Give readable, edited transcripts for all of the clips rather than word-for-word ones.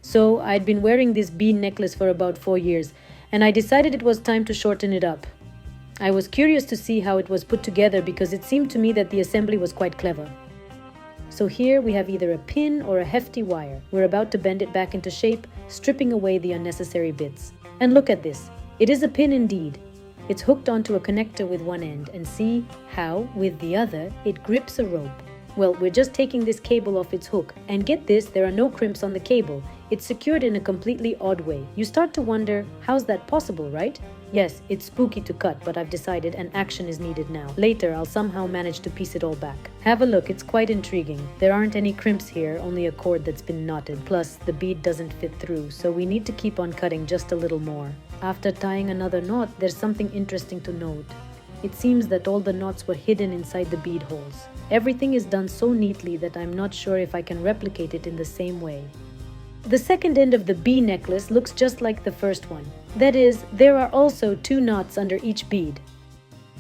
So I'd been wearing this bead necklace for about 4 years, and I decided it was time to shorten it up. I was curious to see how it was put together because it seemed to me that the assembly was quite clever. So here we have either a pin or a hefty wire. We're about to bend it back into shape, stripping away the unnecessary bits. And look at this. It is a pin indeed. It's hooked onto a connector with one end, and see how, with the other, it grips a rope. Well, we're just taking this cable off its hook, and get this, there are no crimps on the cable. It's secured in a completely odd way. You start to wonder, how's that possible, right? Yes, it's spooky to cut, but I've decided an action is needed now. Later, I'll somehow manage to piece it all back. Have a look, it's quite intriguing. There aren't any crimps here, only a cord that's been knotted. Plus, the bead doesn't fit through, so we need to keep on cutting just a little more. After tying another knot, there's something interesting to note. It seems that all the knots were hidden inside the bead holes. Everything is done so neatly that I'm not sure if I can replicate it in the same way. The second end of the bee necklace looks just like the first one. That is, there are also 2 knots under each bead.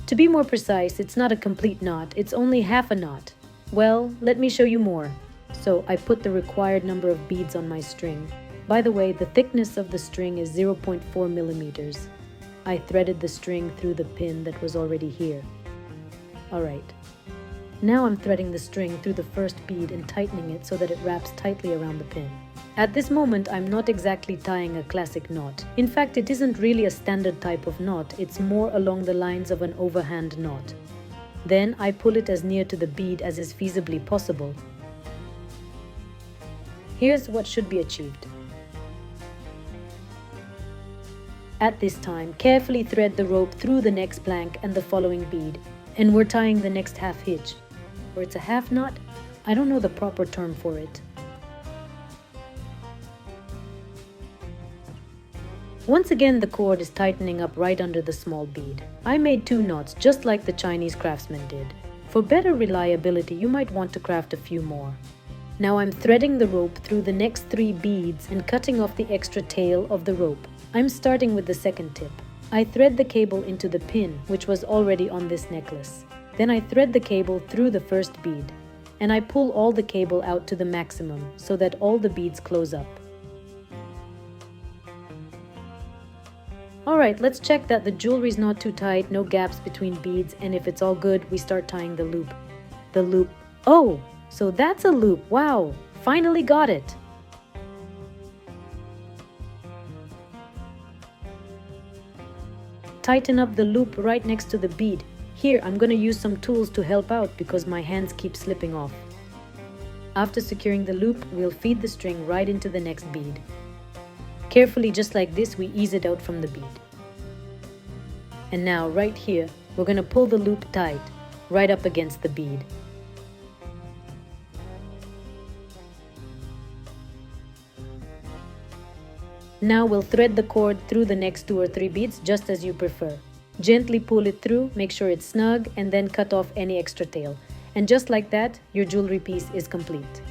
To be more precise, it's not a complete knot, it's only half a knot. Well, let me show you more. So I put the required number of beads on my string. By the way, the thickness of the string is 0.4 millimeters. I threaded the string through the pin that was already here. Alright. Now I'm threading the string through the first bead and tightening it so that it wraps tightly around the pin. At this moment, I'm not exactly tying a classic knot. In fact, it isn't really a standard type of knot, it's more along the lines of an overhand knot. Then I pull it as near to the bead as is feasibly possible. Here's what should be achieved. At this time, carefully thread the rope through the next plank and the following bead, and we're tying the next half hitch. Or it's a half knot? I don't know the proper term for it. Once again, the cord is tightening up right under the small bead. I made 2 knots, just like the Chinese craftsman did. For better reliability, you might want to craft a few more. Now I'm threading the rope through the next 3 beads and cutting off the extra tail of the rope. I'm starting with the second tip. I thread the cable into the pin, which was already on this necklace. Then I thread the cable through the first bead, and I pull all the cable out to the maximum so that all the beads close up. Alright, let's check that the jewelry is not too tight, no gaps between beads, and if it's all good, we start tying the loop. The loop. Oh, so that's a loop. Wow, finally got it. Tighten up the loop right next to the bead. Here, I'm going to use some tools to help out because my hands keep slipping off. After securing the loop, we'll feed the string right into the next bead. Carefully, just like this, we ease it out from the bead. And now, right here, we're going to pull the loop tight, right up against the bead. Now we'll thread the cord through the next 2 or 3 beads just as you prefer. Gently pull it through, make sure it's snug, and then cut off any extra tail. And just like that, your jewelry piece is complete.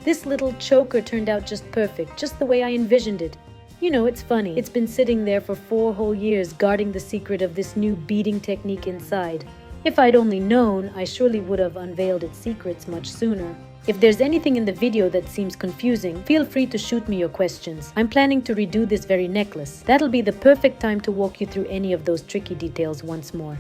This little choker turned out just perfect, just the way I envisioned it. You know, it's funny. It's been sitting there for 4 whole years guarding the secret of this new beading technique inside. If I'd only known, I surely would have unveiled its secrets much sooner. If there's anything in the video that seems confusing, feel free to shoot me your questions. I'm planning to redo this very necklace. That'll be the perfect time to walk you through any of those tricky details once more.